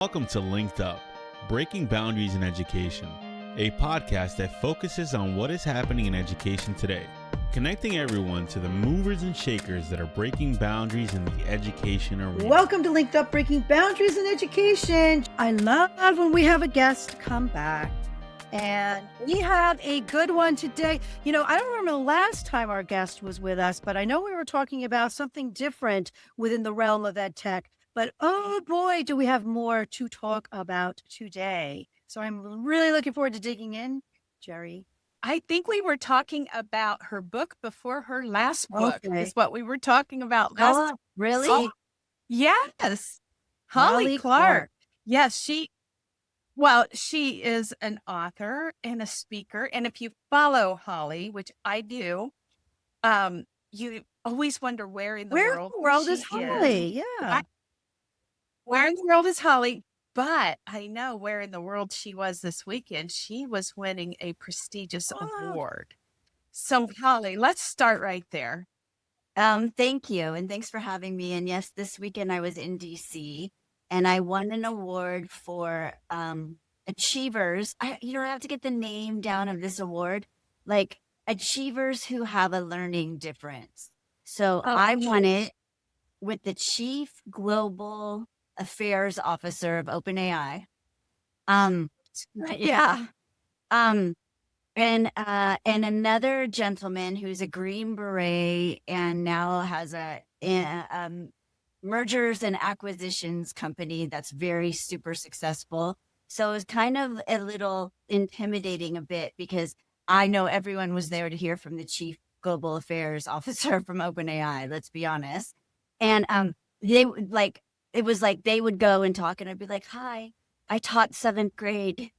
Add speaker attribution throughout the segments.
Speaker 1: Welcome to LinkedUp, Breaking Boundaries in Education, a podcast that focuses on what is happening in education today, connecting everyone to the movers and shakers that are breaking boundaries in the education arena.
Speaker 2: Welcome to LinkedUp, Breaking Boundaries in Education. I love when we have a guest come back, and we have a good one today. I don't remember the last time our guest was with us, but I know we were talking about something different within the realm of ed tech. But oh boy, do we have more to talk about today. So I'm really looking forward to digging in, Jerri.
Speaker 3: I think we were talking about her book before her last book is
Speaker 2: Okay.
Speaker 3: what we were talking about last.
Speaker 2: Oh, really?
Speaker 3: Oh, yes.
Speaker 2: Holly Clark.
Speaker 3: Yes, she is an author and a speaker. And if you follow Holly, which I do, you always wonder where in the world
Speaker 2: is Holly? Yeah.
Speaker 3: Where in the world is Holly? But I know where in the world she was this weekend. She was winning a prestigious award. So Holly, let's start right there.
Speaker 4: Thank you. And thanks for having me. And yes, this weekend I was in DC and I won an award for achievers. I have to get the name down of this award, like achievers who have a learning difference. So I won it with the Chief Global Affairs Officer of OpenAI. Yeah. And another gentleman who's a Green Beret and now has a mergers and acquisitions company that's very super successful. So it was kind of a little intimidating a bit because I know everyone was there to hear from the Chief Global Affairs Officer from OpenAI, let's be honest. And it was like they would go and talk and I'd be like, hi, I taught 7th grade,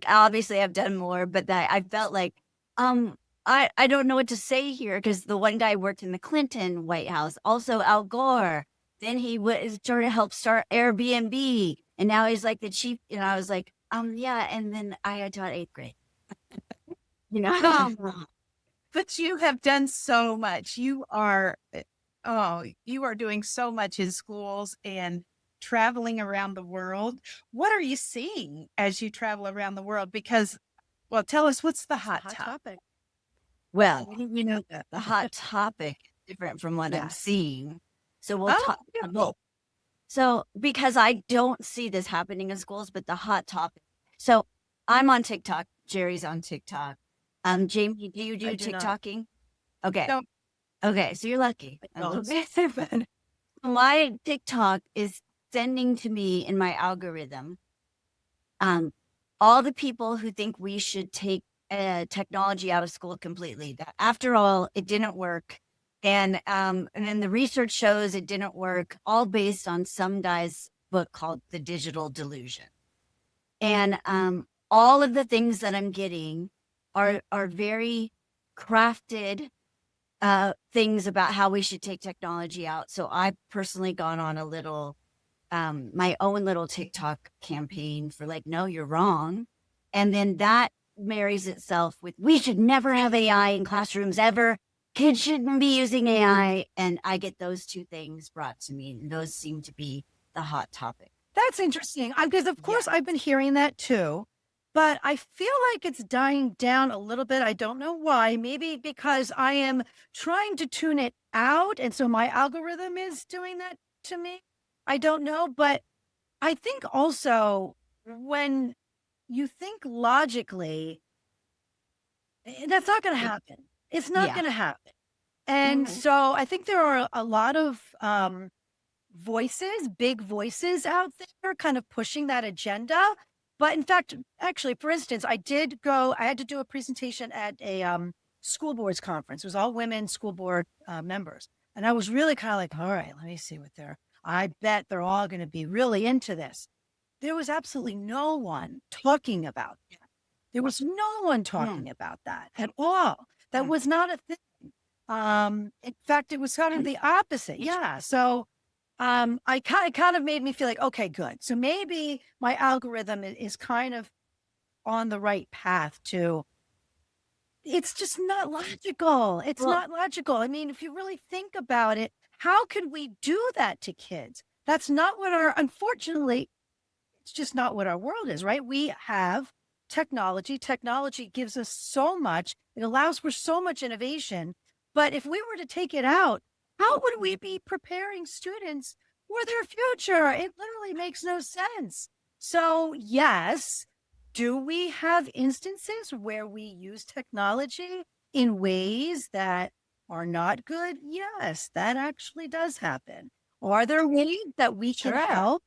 Speaker 4: obviously I've done more, but that I felt like, I don't know what to say here because the one guy worked in the Clinton White House, also Al Gore. Then he was trying to help start Airbnb. And now he's like the chief, I was like, yeah. And then I taught 8th grade,
Speaker 3: But you have done so much. You are doing so much in schools and traveling around the world. What are you seeing as you travel around the world? Because, tell us, what's the hot topic?
Speaker 4: Well,
Speaker 3: that
Speaker 4: the hot topic is different from what I'm seeing. So we'll talk. So because I don't see this happening in schools, but the hot topic. So I'm on TikTok. Jerri's on TikTok. Jamie, do you do TikToking? Okay.
Speaker 3: No.
Speaker 4: Okay. So you're lucky. My TikTok is sending to me in my algorithm, all the people who think we should take technology out of school completely. That after all, it didn't work. And then the research shows it didn't work, all based on some guy's book called The Digital Delusion. And all of the things that I'm getting are very crafted things about how we should take technology out. So I've personally gone on a little, my own little TikTok campaign for no, you're wrong. And then that marries itself with, we should never have AI in classrooms ever. Kids shouldn't be using AI. And I get those two things brought to me. And those seem to be the hot topic.
Speaker 2: That's interesting because, of course, I've been hearing that too. But I feel like it's dying down a little bit. I don't know why. Maybe because I am trying to tune it out. And so my algorithm is doing that to me. I don't know. But I think also when you think logically, that's not going to happen. It's not going to happen. And so I think there are a lot of big voices out there kind of pushing that agenda. But in fact, actually, for instance, I had to do a presentation at a school boards conference. It was all women school board members. And I was really kind of like, all right, let me see what I bet they're all going to be really into this. There was absolutely no one talking about that. There was no one talking about that at all. That was not a thing. In fact, it was kind of the opposite. Yeah. So it kind of made me feel like, okay, good. So maybe my algorithm is kind of on the right path to, it's just not logical. It's not logical. I mean, if you really think about it, how could we do that to kids? That's not what unfortunately, It's just not what our world is, right? We have technology. Technology gives us so much. It allows for so much innovation. But if we were to take it out, how would we be preparing students for their future? It literally makes no sense. So, yes, do we have instances where we use technology in ways that are not good? Yes, that actually does happen. Are there ways that we can
Speaker 4: Sure.
Speaker 2: help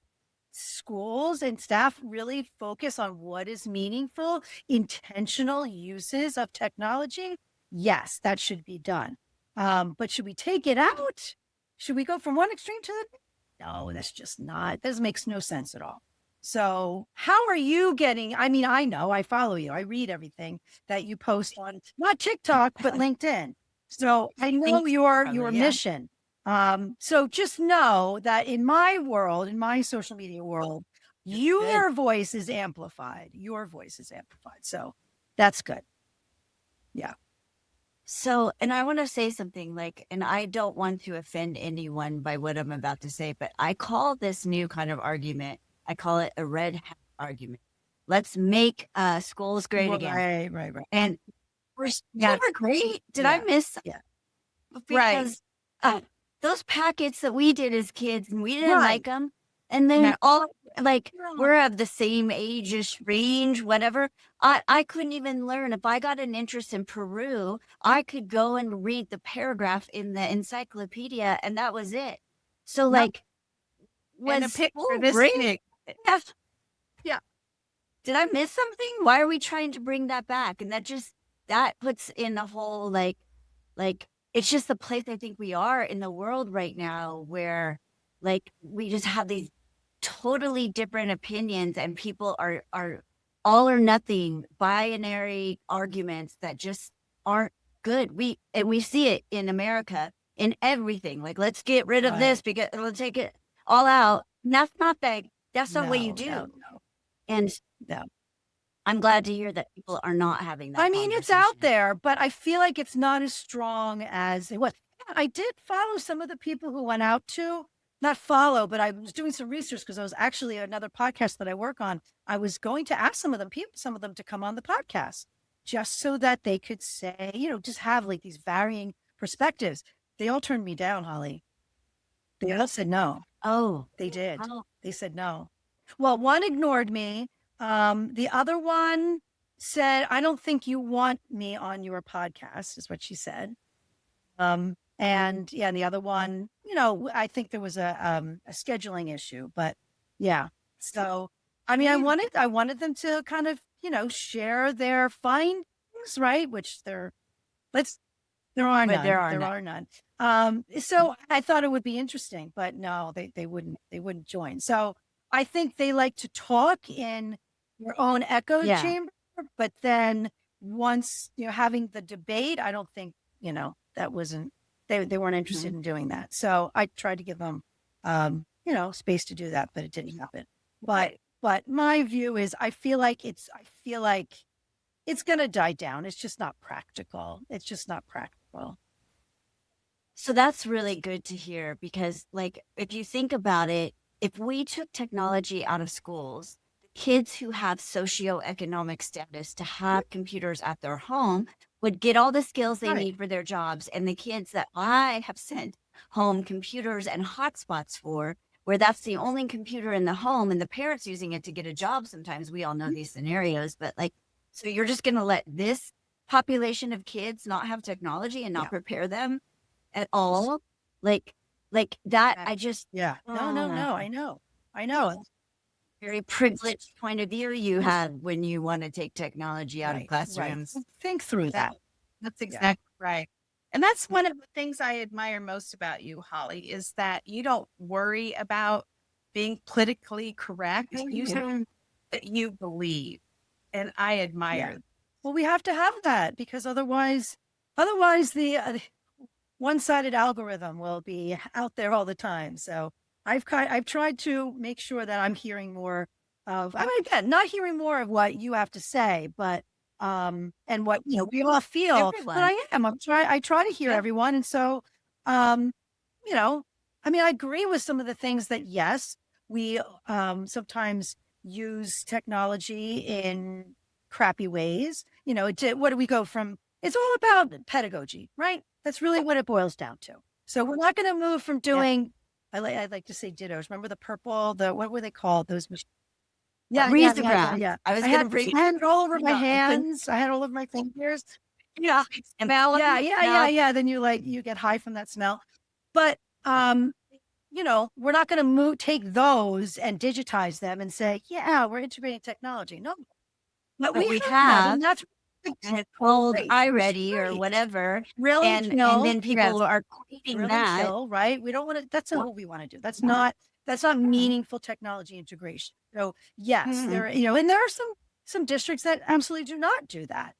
Speaker 2: schools and staff really focus on what is meaningful, intentional uses of technology? Yes, that should be done. But should we take it out? Should we go from one extreme to the? No, that's just not. This makes no sense at all. So, how are you getting? I mean, I know I follow you. I read everything that you post on not TikTok but LinkedIn. So I know your
Speaker 4: Yeah.
Speaker 2: mission. So just know that in my world, in my social media world, your voice is amplified. Your voice is amplified. So that's good. Yeah.
Speaker 4: So, and I want to say something like, and I don't want to offend anyone by what I'm about to say, but I call this new kind of argument, I call it a red hat argument. Let's make schools great again.
Speaker 2: Right.
Speaker 4: And we're super great. Did I miss?
Speaker 2: Yeah.
Speaker 4: Because those packets that we did as kids, and we didn't
Speaker 2: Right.
Speaker 4: like them. And then we're of the same age-ish range, whatever. I couldn't even learn. If I got an interest in Peru, I could go and read the paragraph in the encyclopedia, and that was it. So like,
Speaker 3: And a
Speaker 4: was
Speaker 3: picture
Speaker 4: school
Speaker 3: this
Speaker 4: great?
Speaker 3: big.
Speaker 2: Yeah.
Speaker 4: Did I miss something? Why are we trying to bring that back? And that puts in a whole like it's just the place I think we are in the world right now where like we just have these totally different opinions and people are all or nothing binary arguments that just aren't good. We see it in America in everything. Like, let's get rid of this because let's take it all out. And that's not what you do.
Speaker 2: No.
Speaker 4: And
Speaker 2: No.
Speaker 4: I'm glad to hear that people are not having that.
Speaker 2: I mean, it's out there, but I feel like it's not as strong as it was. I did follow some of the people who went out to, not follow, but I was doing some research because I was actually another podcast that I work on. I was going to ask some of them to come on the podcast just so that they could say, just have like these varying perspectives. They all turned me down, Holly. They all said no.
Speaker 4: Oh,
Speaker 2: They did.
Speaker 4: how-
Speaker 2: They said no. Well, one ignored me. The other one said, I don't think you want me on your podcast, is what she said. And the other one, I think there was a scheduling issue, but yeah. So, I mean, I wanted them to kind of, share their findings, right? Which there are none. So I thought it would be interesting, but no, they wouldn't join. So I think they like to talk in their own echo chamber, but then once having the debate, I don't think that wasn't they weren't interested in doing that. So I tried to give them space to do that, but it didn't happen. But my view is I feel like it's going to die down. It's just not practical.
Speaker 4: So that's really good to hear because like if you think about it, if we took technology out of schools, the kids who have socioeconomic status to have computers at their home would get all the skills they need for their jobs. And the kids that I have sent home computers and hotspots for, where that's the only computer in the home and the parents using it to get a job. Sometimes we all know these scenarios, but like, so you're just going to let this population of kids not have technology and not prepare them at all? Like that, I just...
Speaker 2: No, I know.
Speaker 4: Very privileged point of view you have when you want to take technology out of classrooms.
Speaker 2: Right. Think through that.
Speaker 3: That's exactly right. And that's one of the things I admire most about you, Holly, is that you don't worry about being politically correct. You believe. And I admire.
Speaker 2: Well, we have to have that because otherwise the one-sided algorithm will be out there all the time. So I've tried to make sure that I'm hearing more of, again, not hearing more of what you have to say, but and what we all feel.
Speaker 4: Everyone.
Speaker 2: But I try to hear everyone, and so I mean, I agree with some of the things that yes, we sometimes use technology in crappy ways. You know, what do we go from? It's all about pedagogy, right? That's really what it boils down to. So we're not going to move from doing, I like to say dittos. Remember the purple, what were they called? Those machines. Yeah,
Speaker 4: Risograph. I was
Speaker 2: I
Speaker 4: going
Speaker 2: had,
Speaker 4: to bring.
Speaker 2: I had it all over my
Speaker 4: No, I couldn't.
Speaker 2: hands. I had all over my fingers.
Speaker 4: Yeah.
Speaker 2: Yeah. Then you get high from that smell. But you know, we're not going to take those and digitize them and say, yeah, we're integrating technology. No, but
Speaker 4: But
Speaker 2: we
Speaker 4: we
Speaker 2: have,
Speaker 4: have,
Speaker 2: and that's
Speaker 4: and it's called
Speaker 2: great.
Speaker 4: iReady or
Speaker 2: Great.
Speaker 4: whatever.
Speaker 2: Really
Speaker 4: And
Speaker 2: chill.
Speaker 4: then people
Speaker 2: Yes.
Speaker 4: are quoting
Speaker 2: Really
Speaker 4: that.
Speaker 2: chill, right? We don't want to, that's not what we want to do. That's not meaningful technology integration. So yes, there, you know, and there are some districts that absolutely do not do that.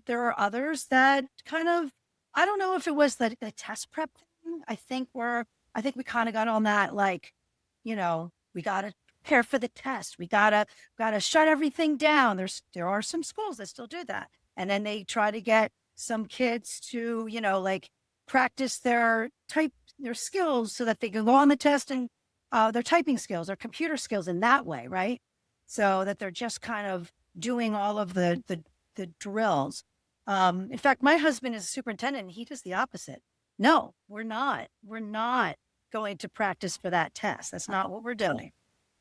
Speaker 2: There are others that kind of, I don't know if it was the test prep thing. I think we kind of got on that, like, you know, we got to prepare for the test. We gotta shut everything down. There are some schools that still do that. And then they try to get some kids to, you know, like practice their skills so that they can go on the test and their typing skills, their computer skills in that way, right? So that they're just kind of doing all of the drills. In fact, my husband is a superintendent and he does the opposite. No, we're not. We're not going to practice for that test. That's not what we're doing.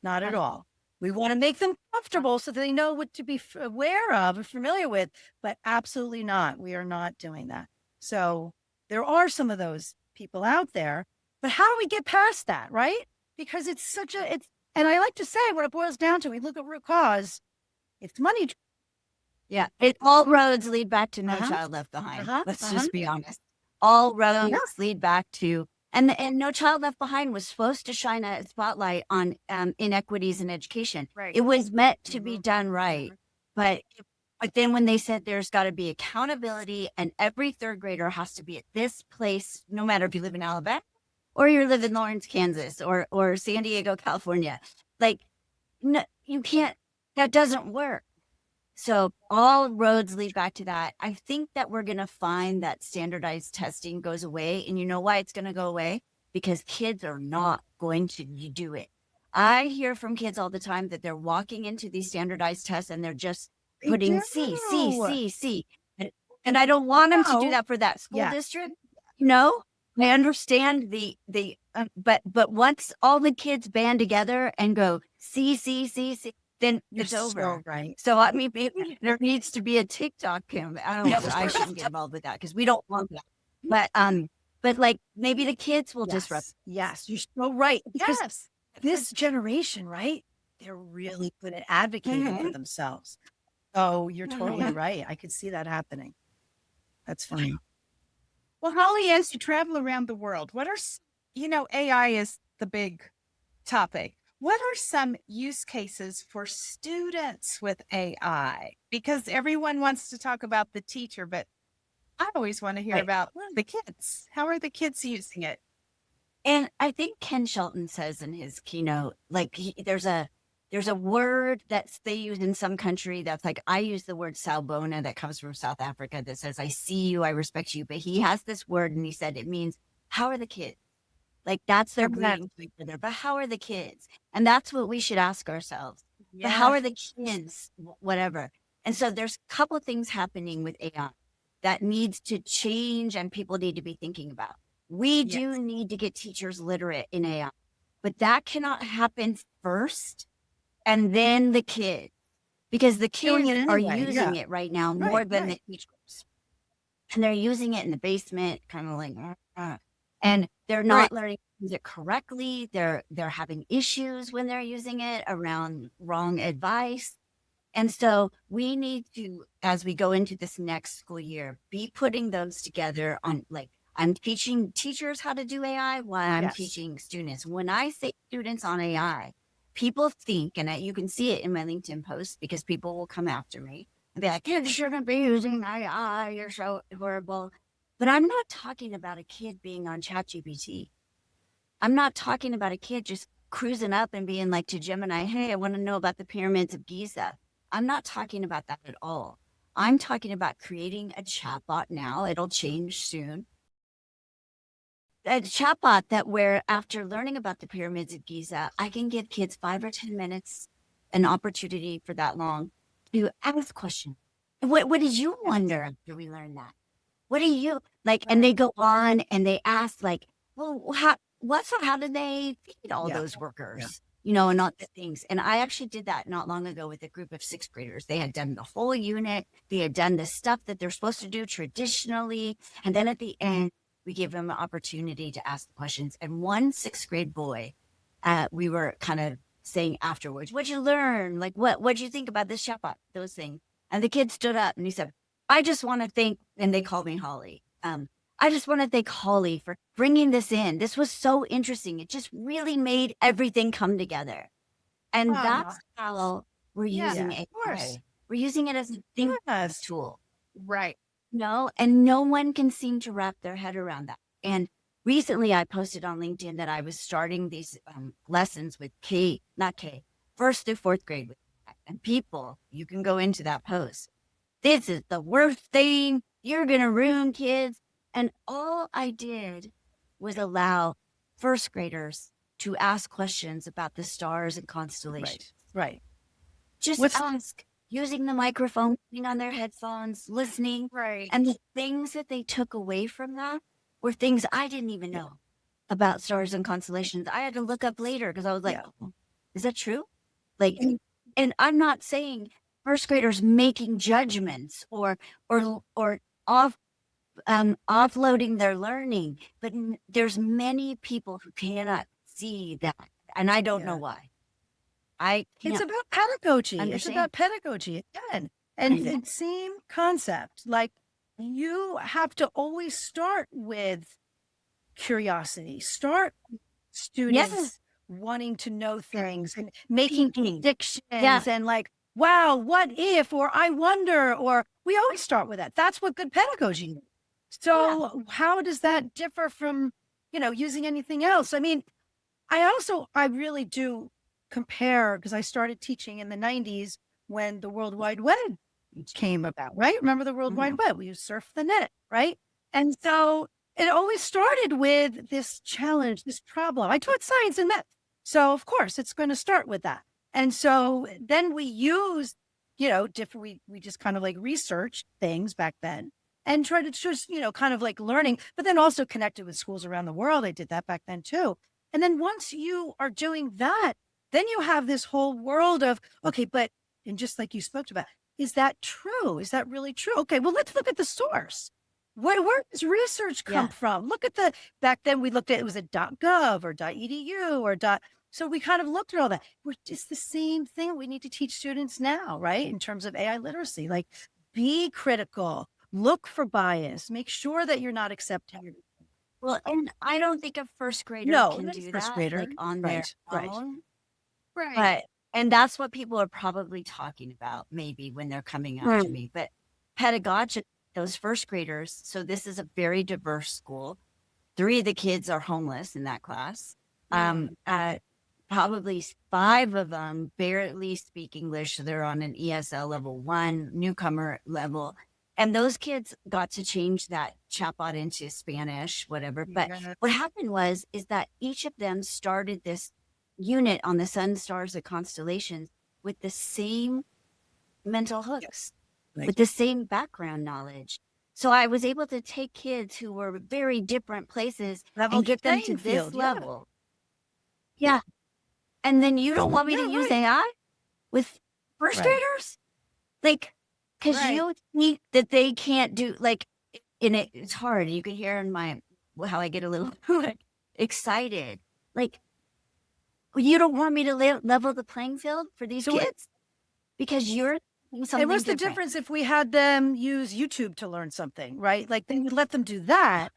Speaker 2: Not at all. We want to make them comfortable so that they know what to be aware of and familiar with, but absolutely not. We are not doing that. So there are some of those people out there, but how do we get past that, right? Because and I like to say what it boils down to, we look at root cause, it's money.
Speaker 4: Yeah. All roads lead back to No
Speaker 2: Uh-huh.
Speaker 4: Child Left Behind.
Speaker 2: Uh-huh.
Speaker 4: Let's
Speaker 2: Uh-huh.
Speaker 4: just be honest. All roads lead back to, and No Child Left Behind was supposed to shine a spotlight on inequities in education.
Speaker 2: Right.
Speaker 4: It was meant to be done right. But then when they said there's got to be accountability and every third grader has to be at this place, no matter if you live in Alabama or you live in Lawrence, Kansas or San Diego, California, like, no, you can't, that doesn't work. So all roads lead back to that. I think that we're going to find that standardized testing goes away. And you know why it's going to go away? Because kids are not going to do it. I hear from kids all the time that they're walking into these standardized tests and they're just putting C. And I don't want them to do that for that school district. No, I understand but once all the kids band together and go C, then it's over.
Speaker 2: Right.
Speaker 4: So I mean, maybe there needs to be a TikTok campaign. I don't know. I shouldn't get involved with that because we don't want that. But like maybe the kids will disrupt.
Speaker 2: Yes, you're so right. Because this generation, right? They're really good at advocating for themselves. Oh, you're totally right. I could see that happening. That's funny.
Speaker 3: Well, Holly, as you travel around the world, AI is the big topic. What are some use cases for students with AI? Because everyone wants to talk about the teacher, but I always want to hear about the kids. How are the kids using it?
Speaker 4: And I think Ken Shelton says in his keynote, like there's a word that they use in some country that's like, I use the word Salbona that comes from South Africa that says, I see you, I respect you. But he has this word and he said it means, how are the kids? Like that's their greeting to each other. But how are the kids? And that's what we should ask ourselves. But how are the kids? Whatever. And so there's a couple of things happening with AI that needs to change and people need to be thinking about. We do need to get teachers literate in AI, but that cannot happen first and then the kids, because the kids are using it right now more than the teachers. And they're using it in the basement, kind of like, and they're not learning to use it correctly. They're having issues when they're using it around wrong advice. And so we need to, as we go into this next school year, be putting those together on, like, I'm teaching teachers how to do AI while I'm teaching students. When I say students on AI, people think, and you can see it in my LinkedIn posts because people will come after me and be like, kids shouldn't be using AI. You're so horrible. But I'm not talking about a kid being on ChatGPT. I'm not talking about a kid just cruising up and being like to Gemini, hey, I want to know about the pyramids of Giza. I'm not talking about that at all. I'm talking about creating a chatbot now. It'll change soon. A chatbot that where after learning about the pyramids of Giza, I can give kids 5 or 10 minutes an opportunity for that long to ask questions. What did you wonder after we learned that? What do you like? And they go on and they ask like, well, how did they feed all
Speaker 2: Yeah.
Speaker 4: those workers? You know, and all the things. And I actually did that not long ago with a group of sixth graders. They had done the whole unit. They had done the stuff that they're supposed to do traditionally. And then at the end, we gave them an opportunity to ask questions. And one sixth grade boy, we were kind of saying afterwards, what'd you learn? Like, what'd you think about this chatbot? Those things. And the kid stood up and he said, I just want to thank, and they called me Holly. I just want to thank Holly for bringing this in. This was so interesting. It just really made everything come together. And that's how we're using
Speaker 2: Yeah,
Speaker 4: AI.
Speaker 2: of course.
Speaker 4: We're using it as a think
Speaker 2: Yes.
Speaker 4: tool.
Speaker 3: Right.
Speaker 4: No, and no one can seem to wrap their head around that. And recently I posted on LinkedIn that I was starting these lessons with first through fourth grade. And people, you can go into that post. This is the worst thing. You're going to ruin kids. And all I did was allow first graders to ask questions about the stars and constellations.
Speaker 2: Right.
Speaker 4: Just ask, using the microphone, putting on their headphones, listening.
Speaker 3: Right.
Speaker 4: And the things that they took away from that were things I didn't even know about stars and constellations. I had to look up later because I was like, oh, is that true? Like, and I'm not saying first graders making judgments or offloading their learning, but there's many people who cannot see that, and I don't know why.
Speaker 2: It's about pedagogy.
Speaker 4: Understand.
Speaker 2: It's about pedagogy again, and the same concept. Like, you have to always start with curiosity. Start students wanting to know things and making predictions and like, wow, what if, or I wonder, or we always start with that. That's what good pedagogy is. So how does that differ from, using anything else? I mean, I really do compare, because I started teaching in the 90s when the World Wide Web came about, right? Remember the World Wide Web? We used surf the net, right? And so it always started with this challenge, this problem. I taught science and math. So of course it's going to start with that. And so then we used, different, we just kind of like researched things back then and tried to just, kind of like learning, but then also connected with schools around the world. I did that back then too. And then once you are doing that, then you have this whole world of, okay, and just like you spoke about, is that true? Is that really true? Okay, well, let's look at the source. Where does research come from? Look at back then we looked at, it was a .gov or .edu or so we kind of looked at all that. It's the same thing we need to teach students now, right? In terms of AI literacy, like be critical, look for bias, make sure that you're not accepting.
Speaker 4: Well, and I don't think a first grader can do that like on their own.
Speaker 3: Right.
Speaker 4: And that's what people are probably talking about maybe when they're coming up to me. But pedagogically, those first graders, so this is a very diverse school. 3 of the kids are homeless in that class. Probably 5 of them barely speak English. So they're on an ESL level 1, newcomer level. And those kids got to change that chatbot into Spanish, whatever. But what happened is that each of them started this unit on the sun, stars, and constellations with the same mental hooks, with the same background knowledge. So I was able to take kids who were very different places and get them to this level. Yeah. And then you don't want me to use AI with first graders? Like, because you think that they can't do, like, it's hard. You can hear in how I get a little excited. Like, you don't want me to level the playing field for these kids? Because you're doing something
Speaker 2: And what's the
Speaker 4: different.
Speaker 2: difference if we had them use YouTube to learn something, right? Like, then we let them do that.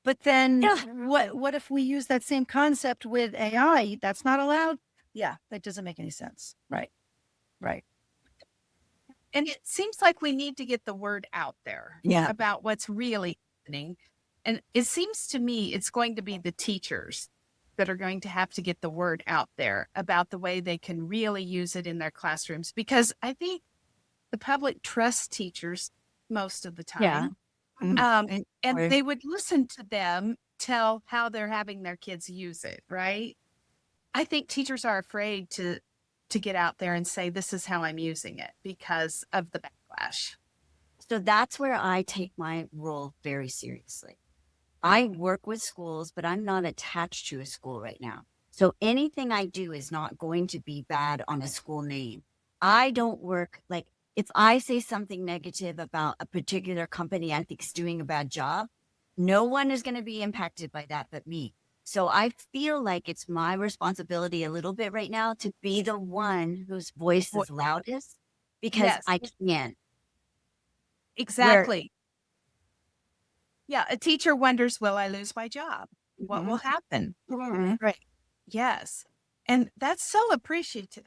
Speaker 2: But then what if we use that same concept with AI? That's not allowed? Yeah, that doesn't make any sense. Right.
Speaker 3: And it seems like we need to get the word out there about what's really happening. And it seems to me it's going to be the teachers that are going to have to get the word out there about the way they can really use it in their classrooms. Because I think the public trusts teachers most of the time. And they would listen to them tell how they're having their kids use it, right? I think teachers are afraid to to get out there and say, this is how I'm using it because of the backlash?
Speaker 4: So that's where I take my role very seriously. I work with schools, but I'm not attached to a school right now. So anything I do is not going to be bad on a school name. I don't work like, if I say something negative about a particular company I think is doing a bad job, no one is going to be impacted by that but me. So I feel like it's my responsibility a little bit right now to be the one whose voice is loudest, because
Speaker 3: Yes.
Speaker 4: I can.
Speaker 3: Exactly. Yeah. A teacher wonders, will I lose my job? What will happen?
Speaker 2: Right.
Speaker 3: Yes. And that's so appreciated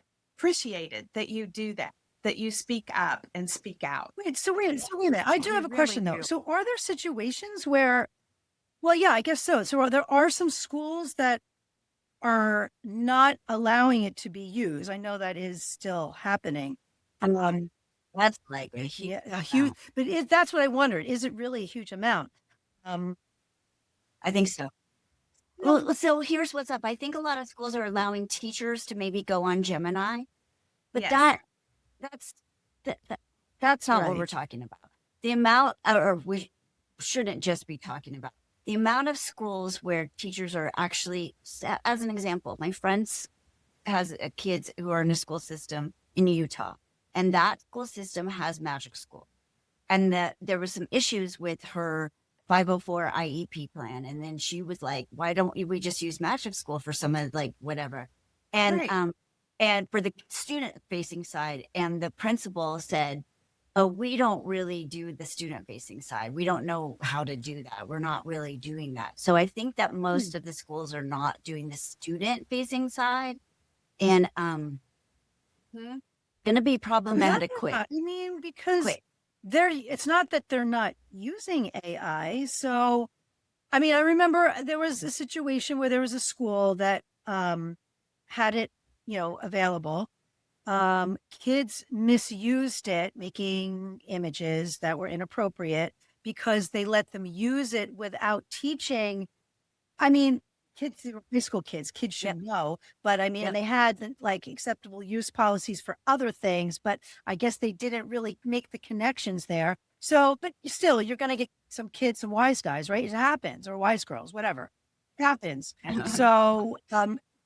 Speaker 3: that you do that you speak up and speak out.
Speaker 2: Wait a minute. I do have a question though. So are there situations where, well, yeah, I guess so. So there are some schools that are not allowing it to be used. I know that is still happening.
Speaker 4: That's like a huge,
Speaker 2: Yeah, a huge, but that's what I wondered. Is it really a huge amount?
Speaker 4: I think so. Well, so here's what's up. I think a lot of schools are allowing teachers to maybe go on Gemini, but
Speaker 3: Yes.
Speaker 4: that's not what
Speaker 2: Right.
Speaker 4: we're talking about. The amount, or we shouldn't just be talking about the amount of schools where teachers are actually, as an example, my friends has kids who are in a school system in Utah, and that school system has magic school, and that there was some issues with her 504 IEP plan. And then she was like, why don't we just use magic school for some of like whatever? And,
Speaker 2: Right.
Speaker 4: and for the student facing side, and the principal said, oh, we don't really do the student facing side. We don't know how to do that. We're not really doing that. So I think that most of the schools are not doing the student facing side, and, going to be problematic quick.
Speaker 2: I mean, because
Speaker 4: Quick.
Speaker 2: it's not that they're not using AI. So, I mean, I remember there was a situation where there was a school that had it, available. Kids misused it, making images that were inappropriate because they let them use it without teaching. I mean, kids, they were high school kids should know, but I mean, and they had like acceptable use policies for other things, but I guess they didn't really make the connections there. So, but still, you're going to get some kids, some wise guys, right? It happens, or wise girls, whatever. It happens. So,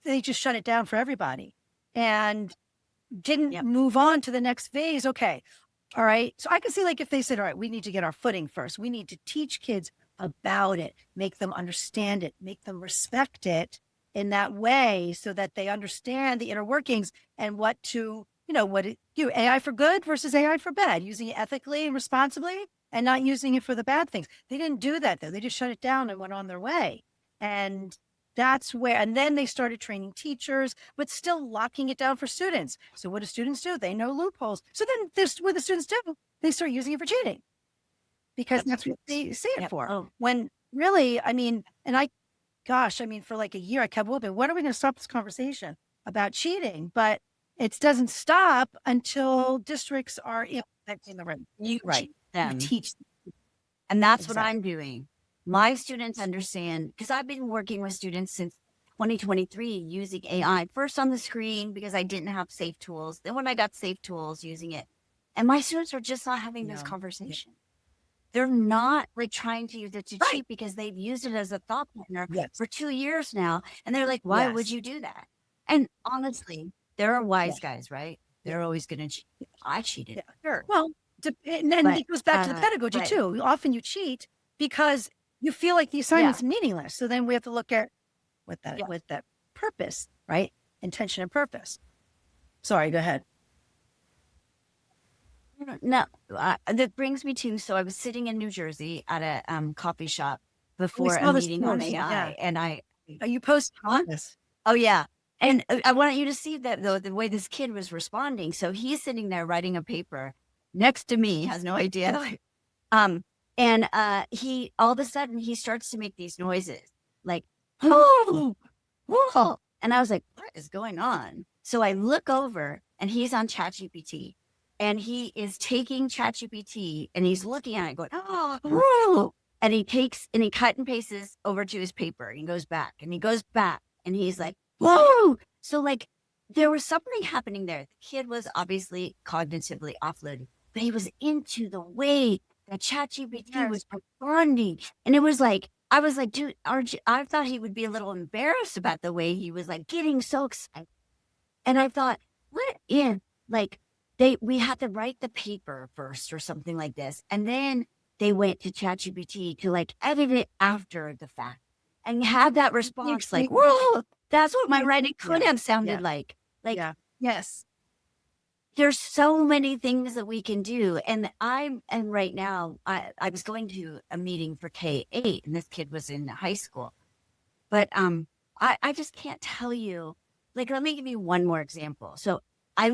Speaker 2: they just shut it down for everybody and didn't move on to the next phase. Okay. All right. So I can see like if they said, all right, we need to get our footing first. We need to teach kids about it, make them understand it, make them respect it in that way so that they understand the inner workings and what to, AI for good versus AI for bad, using it ethically and responsibly and not using it for the bad things. They didn't do that though. They just shut it down and went on their way. And that's where, and then they started training teachers, but still locking it down for students. So what do students do? They know loopholes. So then this, what the students do, they start using it for cheating because that's what they see it for.
Speaker 4: Oh.
Speaker 2: When really, I mean, for like a year, I kept whooping, when are we going to stop this conversation about cheating? But it doesn't stop until districts are implementing the right.
Speaker 4: You
Speaker 2: You teach them.
Speaker 4: And that's what I'm doing. My students understand, because I've been working with students since 2023 using AI, first on the screen because I didn't have safe tools. Then when I got safe tools, using it. And my students are just not having this conversation. They're not like trying to use it to cheat because they've used it as a thought partner for 2 years now. And they're like, why would you do that? And honestly, there are wise guys, right? They're always going to cheat. I cheated.
Speaker 2: Yeah, sure. Well, and then it goes back to the pedagogy too. Often you cheat because you feel like the assignment's meaningless. So then we have to look at with that purpose, right? Intention and purpose. Sorry, go ahead.
Speaker 4: No, that brings me to, so I was sitting in New Jersey at a coffee shop before a meeting on AI, and
Speaker 2: you post on this.
Speaker 4: Oh yeah. And I want you to see that though, the way this kid was responding. So he's sitting there writing a paper next to me, has no idea. And he, all of a sudden he starts to make these noises like, oh, whoa. And I was like, what is going on? So I look over and he's on ChatGPT. And he is taking ChatGPT and he's looking at it going, oh, whoa. And he takes and he cut and pastes over to his paper and he goes back and he goes back and he's like, whoa. So like there was something happening there. The kid was obviously cognitively offloaded, but he was into the way that ChatGPT was responding. And it was like, I was like, dude, I thought he would be a little embarrassed about the way he was like getting so excited. And I thought, what if like we had to write the paper first or something like this. And then they went to ChatGPT to like edit it after the fact and have that response like, whoa, that's what my writing could have sounded like. Like,
Speaker 3: Yes.
Speaker 4: there's so many things that we can do. And right now, I was going to a meeting for K-8 and this kid was in high school. But I just can't tell you, like, let me give you one more example. So I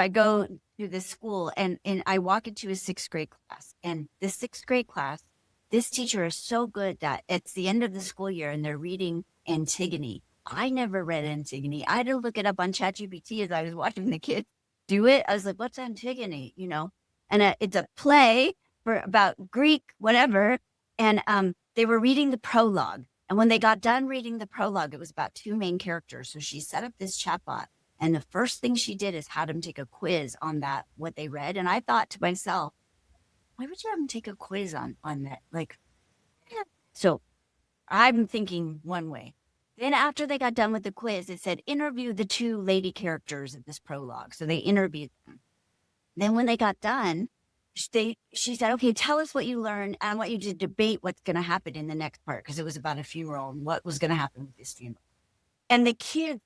Speaker 4: go to this school and I walk into a 6th grade class. And the 6th grade class, this teacher is so good that it's the end of the school year and they're reading Antigone. I never read Antigone. I had to look it up on ChatGPT as I was watching the kids do it. I was like, what's Antigone? You know, and it's a play about Greek, whatever. And they were reading the prologue. And when they got done reading the prologue, it was about 2 main characters. So she set up this chatbot. And the first thing she did is had them take a quiz on what they read. And I thought to myself, why would you have them take a quiz on that? Like, so I'm thinking one way. Then after they got done with the quiz, it said, interview the 2 lady characters of this prologue. So they interviewed them. Then when they got done, she said, okay, tell us what you learned. And I want you to debate what's going to happen in the next part. Because it was about a funeral and what was going to happen with this funeral. And the kids,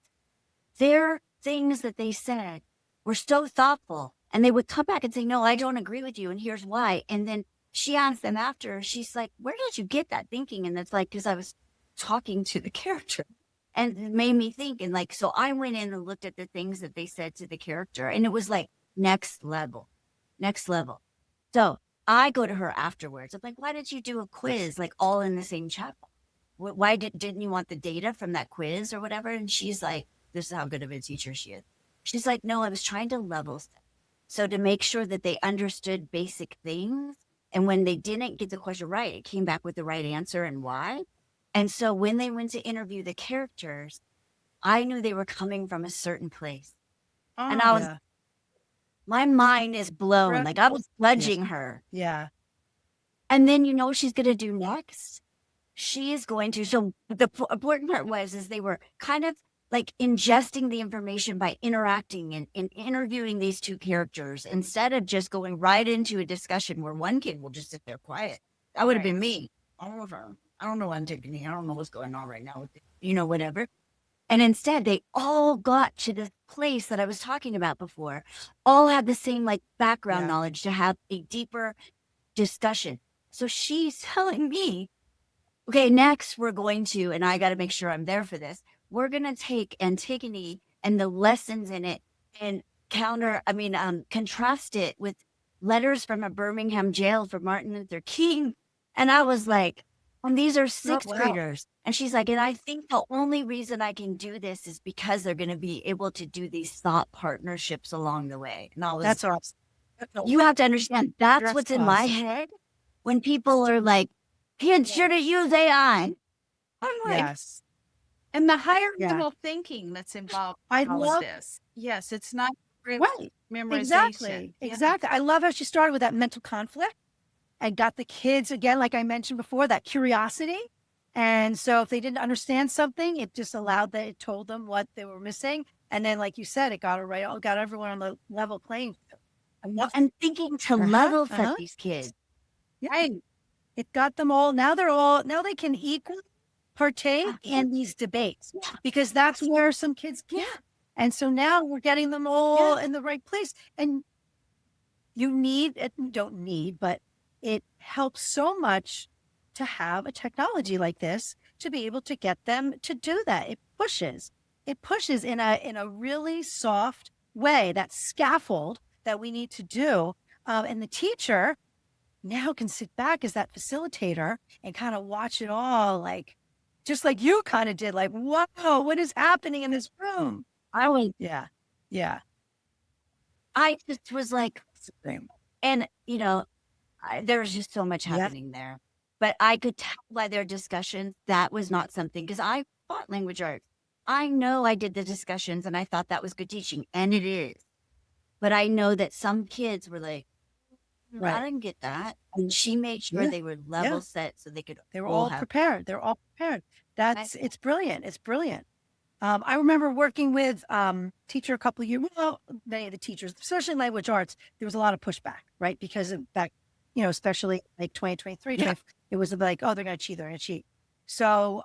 Speaker 4: their things that they said were so thoughtful. And they would come back and say, no, I don't agree with you. And here's why. And then she asked them after, she's like, where did you get that thinking? And it's like, because I was talking to the character and it made me think. And like, so I went in and looked at the things that they said to the character and it was like next level. So I go to her afterwards. I'm like, why did you do a quiz like all in the same chat? Why didn't you want the data from that quiz or whatever? And she's like, this is how good of a teacher she is. She's like, no, I was trying to level set. So to make sure that they understood basic things. And when they didn't get the question right, it came back with the right answer and why. And so when they went to interview the characters, I knew they were coming from a certain place. And I was, my mind is blown. Like I was judging her.
Speaker 2: Yeah.
Speaker 4: And then you know what she's going to do next? She is going to, so the important part is they were kind of like ingesting the information by interacting and interviewing these 2 characters instead of just going right into a discussion where one kid will just sit there quiet. That would have been me. I don't know Antigone. I don't know what's going on right now with it, you know, whatever. And instead, they all got to the place that I was talking about before, all had the same like background knowledge to have a deeper discussion. So she's telling me, okay, next we're going to, and I got to make sure I'm there for this. We're going to take Antigone and the lessons in it and contrast it with letters from a Birmingham jail for Martin Luther King. And I was like, and these are 6th graders. And she's like, and I think the only reason I can do this is because they're going to be able to do these thought partnerships along the way. And I was,
Speaker 2: That's awesome.
Speaker 4: You have to understand, that's what's in my head when people are like, kids shouldn't use AI. I'm like,
Speaker 2: Yes.
Speaker 3: And the higher level thinking that's involved
Speaker 2: I
Speaker 3: in all
Speaker 2: love
Speaker 3: of this. Yes, it's not
Speaker 2: Right.
Speaker 3: memorization.
Speaker 2: Exactly. I love how she started with that mental conflict and got the kids, again, like I mentioned before, that curiosity. And so if they didn't understand something, it just it told them what they were missing. And then, like you said, it got everyone on the level playing field.
Speaker 4: And thinking to level set these kids.
Speaker 2: Right. It got them all. Now they can equally partake in these debates because that's where some kids can. And so now we're getting them all in the right place. And don't need, but it helps so much to have a technology like this to be able to get them to do that. It pushes in a really soft way, that scaffold that we need to do. And the teacher now can sit back as that facilitator and kind of watch it all, like, just like you kind of did, like, whoa, what is happening in this room? I
Speaker 4: just was like, and you know, there was just so much happening there, but I could tell by their discussions that was not something, because I taught language arts I know I did the discussions and I thought that was good teaching, and it is. But I know that some kids were like, I
Speaker 2: Right.
Speaker 4: didn't get that. And she made sure
Speaker 2: Yeah.
Speaker 4: they were level set so they could
Speaker 2: They were
Speaker 4: all
Speaker 2: all
Speaker 4: have.
Speaker 2: prepared. They're all prepared.
Speaker 4: I-
Speaker 2: It's brilliant. It's brilliant. I remember working with teacher a couple of years. Well, many of the teachers, especially in language arts, there was a lot of pushback, right? Because of back, especially like 2023,
Speaker 4: Yeah.
Speaker 2: it was like, oh, they're going to cheat, they're going to cheat. So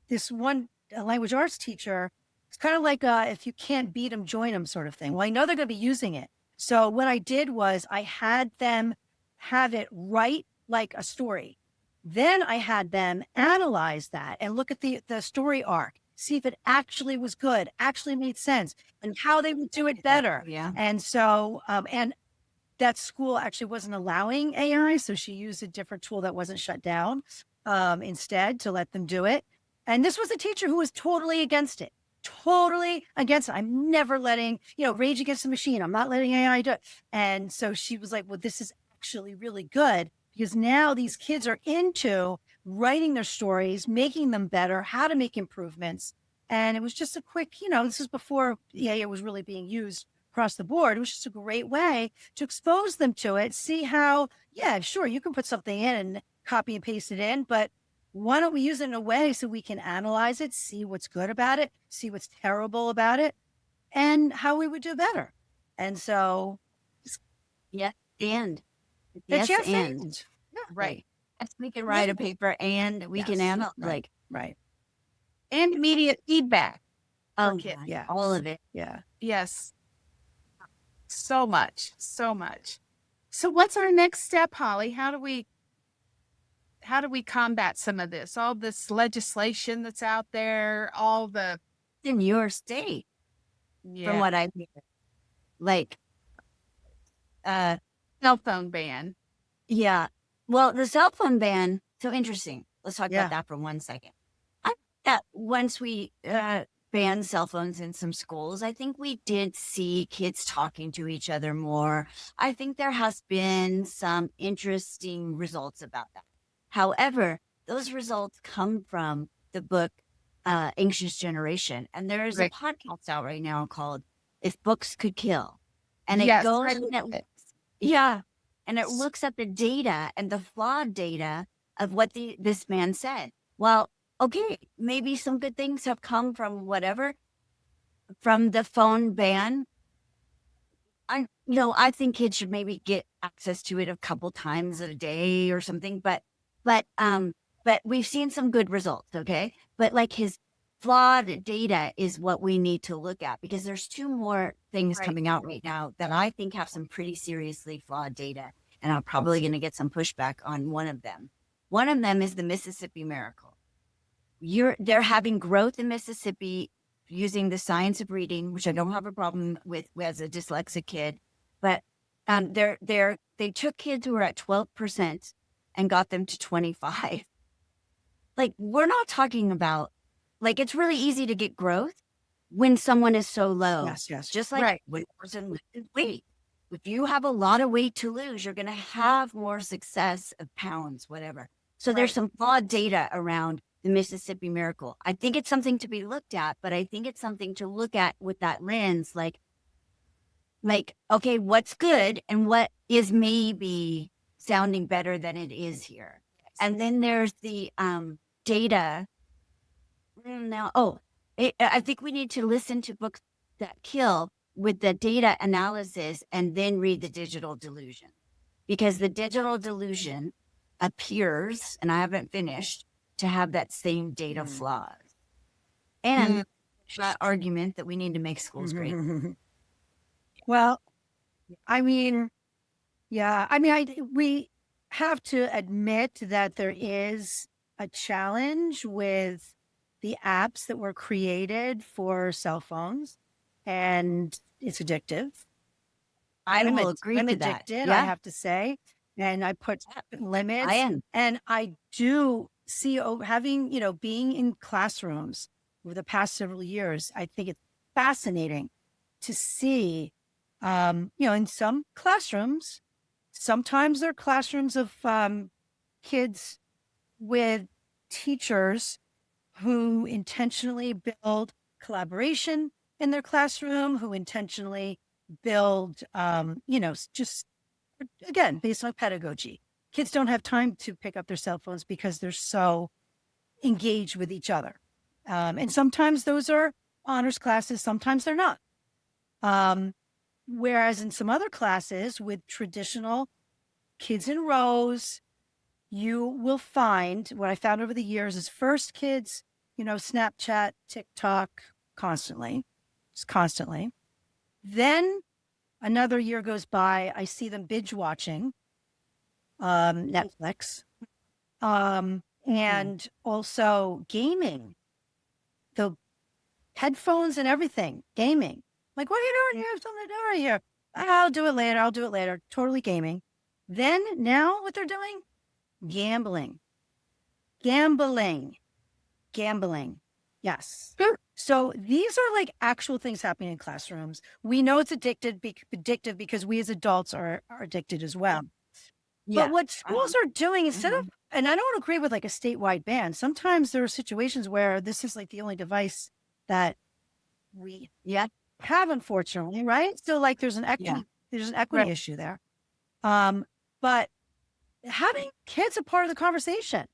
Speaker 2: this one language arts teacher, it's kind of like if you can't beat them, join them sort of thing. Well, I know they're going to be using it. So what I did was I had them have it write like a story. Then I had them analyze that and look at the story arc, see if it actually was good, actually made sense, and how they would do it better.
Speaker 4: Yeah.
Speaker 2: And so, and that school actually wasn't allowing AI, so she used a different tool that wasn't shut down instead to let them do it. And this was a teacher who was totally against it. Totally against it. I'm never letting, rage against the machine. I'm not letting AI do it. And so she was like, well, this is actually really good because now these kids are into writing their stories, making them better, how to make improvements. And it was just a quick, this is before AI was really being used across the board. It was just a great way to expose them to it, see how, yeah, sure, you can put something in and copy and paste it in, but why don't we use it in a way so we can analyze it, see what's good about it, see what's terrible about it, and how we would do better. And so,
Speaker 4: Yes, and.
Speaker 2: it's
Speaker 4: Yes, and.
Speaker 2: Yeah,
Speaker 3: Right.
Speaker 4: Yes, we can write a paper and we can
Speaker 2: Yes,
Speaker 4: analyze,
Speaker 2: right. Right.
Speaker 3: And immediate feedback.
Speaker 4: oh,
Speaker 3: kids.
Speaker 4: God,
Speaker 2: Yeah.
Speaker 4: all of it.
Speaker 2: Yeah.
Speaker 3: Yes. So much. So much. So what's our next step, Holly? How do we combat some of this? All this legislation that's out there, all the
Speaker 4: In your state, from what I hear, like,
Speaker 3: cell phone ban.
Speaker 4: yeah. Well, the cell phone ban, so interesting. Let's talk
Speaker 2: Yeah.
Speaker 4: about that for 1 second. I think that once we banned cell phones in some schools, I think we did see kids talking to each other more. I think there has been some interesting results about that. However, those results come from the book Anxious Generation. And there is
Speaker 3: Right.
Speaker 4: a podcast out right now called If Books Could Kill. And
Speaker 3: Yes,
Speaker 4: it goes
Speaker 3: I
Speaker 4: and
Speaker 3: love
Speaker 4: it
Speaker 3: it.
Speaker 4: yeah. And it looks at the data and the flawed data of what this man said. Well, okay, maybe some good things have come from whatever, from the phone ban. I think kids should maybe get access to it a couple times a day or something, but we've seen some good results, okay? But like his flawed data is what we need to look at because there's two more things
Speaker 3: Right.
Speaker 4: coming out right now that I think have some pretty seriously flawed data, and I'm probably going to get some pushback on one of them. One of them is the Mississippi Miracle. They're having growth in Mississippi using the science of reading, which I don't have a problem with as a dyslexic kid, but they took kids who were at 12% and got them to 25. Like, we're not talking about, like, it's really easy to get growth when someone is so low.
Speaker 2: Yes.
Speaker 4: Just like
Speaker 3: Right.
Speaker 4: when a person loses weight. If you have a lot of weight to lose, you're going to have more success of pounds, whatever. So there's
Speaker 3: Right.
Speaker 4: some flawed data around the Mississippi Miracle. I think it's something to be looked at, but I think it's something to look at with that lens, like, okay, what's good and what is maybe sounding better than it is here. And then there's the data. I think we need to listen to Books That Kill with the data analysis and then read the Digital Delusion. Because the Digital Delusion appears, and I haven't finished, to have that same data flaws. And that argument that we need to make schools great.
Speaker 2: Well, I mean, yeah, I mean, we have to admit that there is a challenge with the apps that were created for cell phones, and it's addictive.
Speaker 4: I will agree
Speaker 2: I'm
Speaker 4: to that.
Speaker 2: addicted, I have to say, and I put limits.
Speaker 4: I am.
Speaker 2: And I do see having, being in classrooms over the past several years, I think it's fascinating to see, in some classrooms, sometimes they're classrooms of kids with teachers who intentionally build collaboration in their classroom, who intentionally build, just again, based on pedagogy. Kids don't have time to pick up their cell phones because they're so engaged with each other. And sometimes those are honors classes, sometimes they're not. Whereas in some other classes with traditional kids in rows, you will find what I found over the years is first kids, Snapchat, TikTok constantly, just constantly. Then another year goes by, I see them binge watching Netflix, and also gaming, the headphones and everything, gaming. Like, what are you doing? You have something to do right here. I'll do it later. Totally gaming. Then now what they're doing? Gambling. Yes. So these are like actual things happening in classrooms. We know it's addictive because we as adults are addicted as well. But what schools are doing instead of, and I don't agree with like a statewide ban. Sometimes there are situations where this is like the only device that we have, unfortunately, right? So like there's an equity issue there. But having kids a part of the conversation.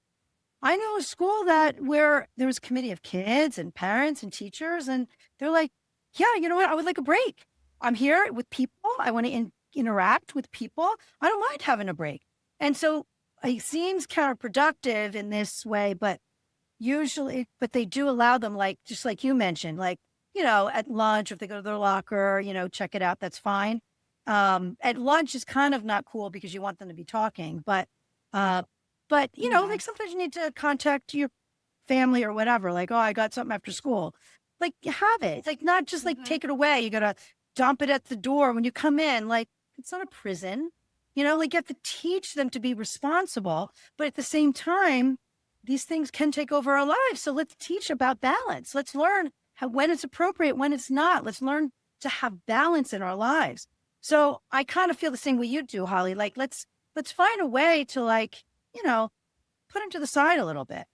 Speaker 2: I know a school where there was a committee of kids and parents and teachers, and they're like, yeah, you know what? I would like a break. I'm here with people. I want to interact with people. I don't mind having a break. And so it seems counterproductive in this way, but they do allow them, like, just like you mentioned, like, at lunch, if they go to their locker, check it out. That's fine. At lunch is kind of not cool because you want them to be talking, but like sometimes you need to contact your family or whatever, like, oh, I got something after school. Like, you have it. It's like not just like take it away. You got to dump it at the door when you come in. Like, it's not a prison, like you have to teach them to be responsible. But at the same time, these things can take over our lives. So let's teach about balance. Let's learn when it's appropriate, when it's not. Let's learn to have balance in our lives. So I kind of feel the same way you do, Holly. Like, let's find a way to, like, put them to the side a little bit.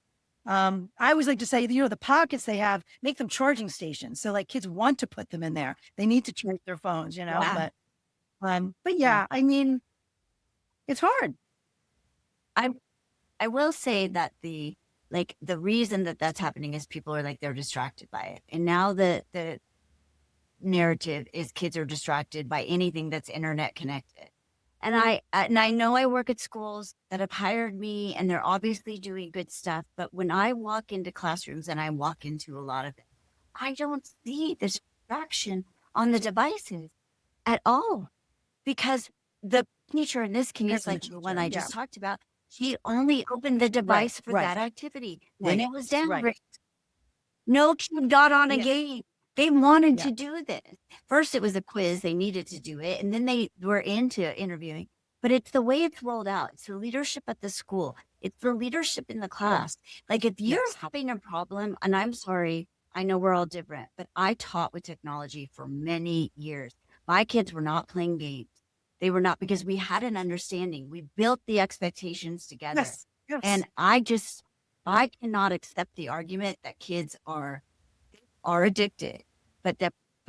Speaker 2: I always like to say, the pockets they have, make them charging stations. So like kids want to put them in there. They need to charge their phones,
Speaker 4: Wow.
Speaker 2: but yeah, I mean, it's hard.
Speaker 4: I will say that the reason that that's happening is people are like, they're distracted by it. And now the narrative is kids are distracted by anything that's internet connected. And I know I work at schools that have hired me and they're obviously doing good stuff. But when I walk into classrooms, and I walk into a lot of it, I don't see the distraction on the devices at all, because the teacher in this case, like the one I just talked about, he only opened the device for that activity. Then it was down. No kid got on a game. They wanted to do this. First, it was a quiz. They needed to do it. And then they were into interviewing. But it's the way it's rolled out. It's the leadership at the school. It's the leadership in the class. Like, if you're having a problem, and I'm sorry, I know we're all different, but I taught with technology for many years. My kids were not playing games. They were not, because we had an understanding. We built the expectations together.
Speaker 2: Yes.
Speaker 4: And I cannot accept the argument that kids are addicted, but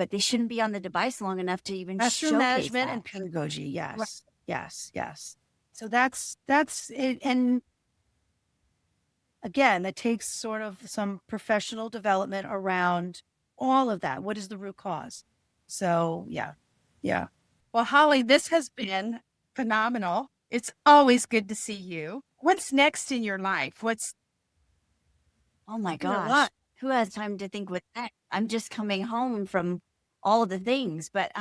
Speaker 4: they shouldn't be on the device long enough to even
Speaker 2: Classroom management
Speaker 4: that.
Speaker 2: and pedagogy. Yes. So that's it. And again, that takes sort of some professional development around all of that. What is the root cause? So yeah.
Speaker 3: Well, Holly, this has been phenomenal. It's always good to see you. What's next in your life?
Speaker 4: Oh my gosh. Who has time to think with that? I'm just coming home from all the things. But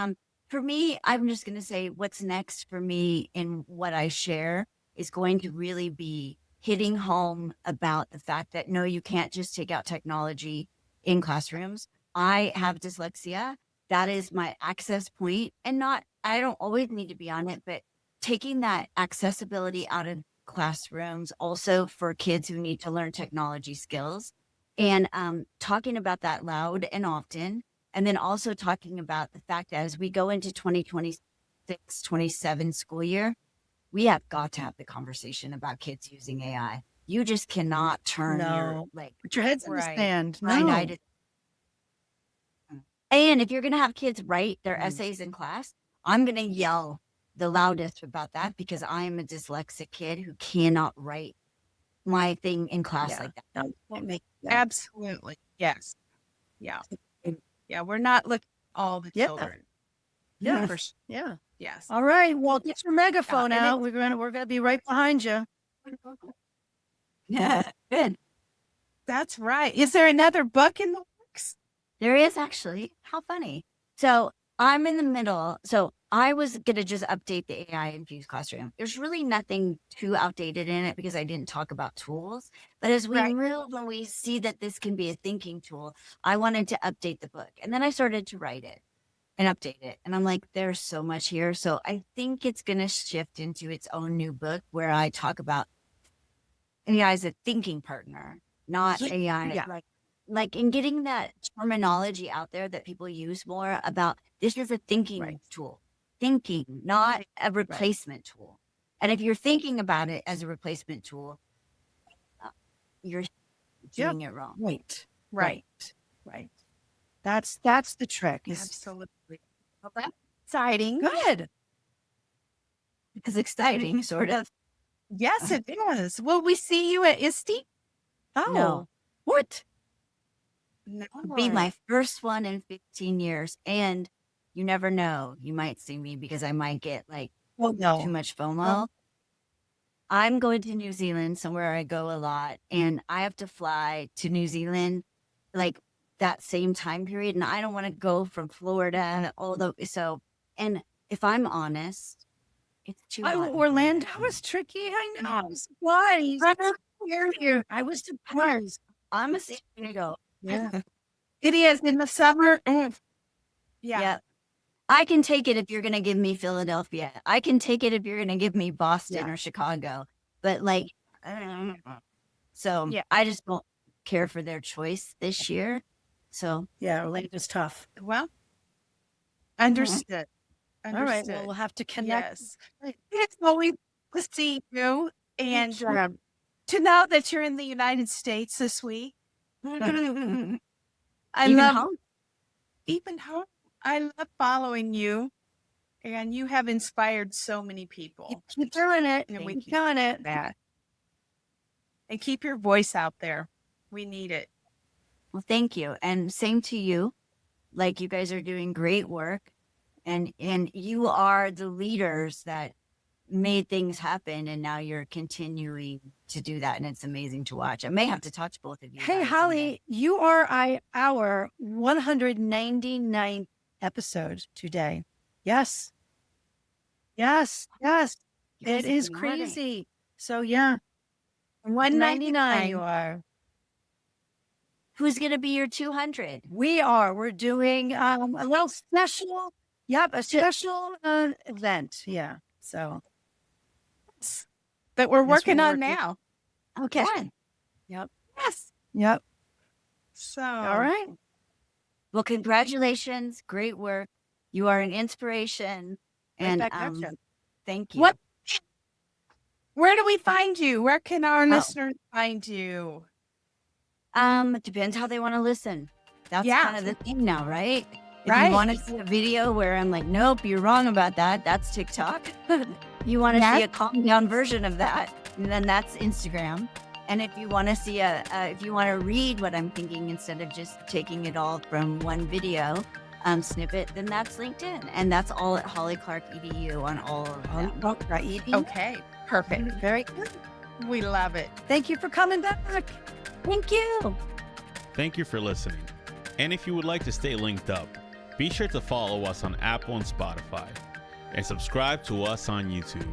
Speaker 4: for me, I'm just going to say what's next for me in what I share is going to really be hitting home about the fact that, no, you can't just take out technology in classrooms. I have dyslexia. That is my access point. And I don't always need to be on it, but taking that accessibility out of classrooms also for kids who need to learn technology skills. And talking about that loud and often, and then also talking about the fact that as we go into 2026-27 school year, we have got to have the conversation about kids using AI. You just cannot turn your
Speaker 2: No.
Speaker 4: like
Speaker 2: Put your heads in the
Speaker 3: Right.
Speaker 2: sand.
Speaker 4: blind eye
Speaker 2: No.
Speaker 4: to. And if you're going to have kids write their
Speaker 2: Right.
Speaker 4: essays in class, I'm going to yell the loudest about that because I am a dyslexic kid who cannot write my thing in class
Speaker 2: Yeah.
Speaker 4: like that.
Speaker 2: No, won't make
Speaker 3: Absolutely. Yes. Yeah. Yeah. We're not looking at all the
Speaker 2: Yeah.
Speaker 3: children.
Speaker 2: Yeah.
Speaker 3: For sure.
Speaker 2: Yeah.
Speaker 3: Yes.
Speaker 2: All right. Well, get your megaphone
Speaker 3: and
Speaker 2: out. We're gonna be right behind you.
Speaker 4: Yeah, good.
Speaker 3: That's right. Is there another book in the works?
Speaker 4: There is actually. How funny. So I'm in the middle. So I was going to just update the AI Infused Classroom. There's really nothing too outdated in it because I didn't talk about tools. But as we
Speaker 3: Right.
Speaker 4: move and we see that this can be a thinking tool, I wanted to update the book. And then I started to write it and update it. And I'm like, there's so much here. So I think it's going to shift into its own new book where I talk about AI as a thinking partner, not AI.
Speaker 2: Yeah.
Speaker 4: Like in getting that terminology out there that people use more about this is a thinking
Speaker 2: Right.
Speaker 4: tool, thinking, not a replacement tool. And if you're thinking about it as a replacement tool, you're doing it wrong.
Speaker 2: Right.
Speaker 3: Right.
Speaker 2: Right. That's the trick.
Speaker 3: Absolutely. Well, that's exciting.
Speaker 2: Good.
Speaker 4: It's exciting, sort of.
Speaker 3: Yes, it is. Will we see you at ISTE?
Speaker 2: Oh.
Speaker 4: No.
Speaker 2: What?
Speaker 3: No.
Speaker 4: Be my first one in 15 years. And you never know. You might see me because I might get like
Speaker 2: Well, no.
Speaker 4: too much FOMO. I'm going to New Zealand, somewhere I go a lot, and I have to fly to New Zealand like that same time period. And I don't want to go from Florida, and if I'm honest, it's too hot. in
Speaker 2: Orlando
Speaker 4: Florida.
Speaker 2: was tricky. I know. I'm surprised. Here. I was surprised.
Speaker 4: I'm a San Diego.
Speaker 2: Yeah.
Speaker 3: It is in the summer. Yeah.
Speaker 4: Yeah. I can take it if you're going to give me Philadelphia. I can take it if you're going to give me Boston or Chicago. But like, so
Speaker 3: Yeah.
Speaker 4: I just don't care for their choice this year. So
Speaker 2: Yeah. Orlando's tough.
Speaker 3: Well, understood.
Speaker 2: All right. Well, we'll have to connect.
Speaker 3: Yes. It's always to see you and
Speaker 2: Thank you.
Speaker 3: to know that you're in the United States this week. I
Speaker 4: even
Speaker 3: love
Speaker 4: home.
Speaker 3: even home. I love following you, and you have inspired so many people.
Speaker 2: Keep doing it.
Speaker 3: And we
Speaker 2: Keep doing it.
Speaker 3: That and keep your voice out there. We need it.
Speaker 4: Well, thank you. And same to you. Like you guys are doing great work and you are the leaders that made things happen. And now you're continuing to do that. And it's amazing to watch. I may have to touch both of you.
Speaker 2: Hey,
Speaker 4: guys
Speaker 2: Holly, you are our 199th episode today. Yes. Yes. Yes.
Speaker 4: You guys
Speaker 2: It
Speaker 4: have
Speaker 2: is
Speaker 4: been running.
Speaker 2: crazy. So yeah. 199 you are.
Speaker 4: Who's going to be your 200?
Speaker 2: We are. We're doing a little special. Yep, a special event. Yeah. So
Speaker 3: That we're
Speaker 2: Yes,
Speaker 3: working
Speaker 2: we're
Speaker 3: on
Speaker 2: working.
Speaker 3: now.
Speaker 4: Okay.
Speaker 2: Yep.
Speaker 3: Yes.
Speaker 2: Yep.
Speaker 3: So
Speaker 2: All right.
Speaker 4: Well, congratulations. Great work. You are an inspiration.
Speaker 2: Right
Speaker 4: And
Speaker 2: back at ya.
Speaker 4: thank you.
Speaker 3: What? Where do we find you? Where can our listeners find you?
Speaker 4: It depends how they want to listen. That's
Speaker 3: Yeah.
Speaker 4: kind of the thing now, right? If
Speaker 3: Right.
Speaker 4: you want to see a video where I'm like, nope, you're wrong about that, that's TikTok. You want to see a calm down version of that, and then that's Instagram. And if you want to see if you want to read what I'm thinking instead of just taking it all from one video snippet, then that's LinkedIn. And that's all at Holly Clark EDU on all of them.
Speaker 2: Right.
Speaker 3: Okay. Perfect.
Speaker 2: Very good.
Speaker 3: We love it.
Speaker 2: Thank you for coming back.
Speaker 4: Thank you.
Speaker 1: Thank you for listening. And if you would like to stay linked up, be sure to follow us on Apple and Spotify and subscribe to us on YouTube.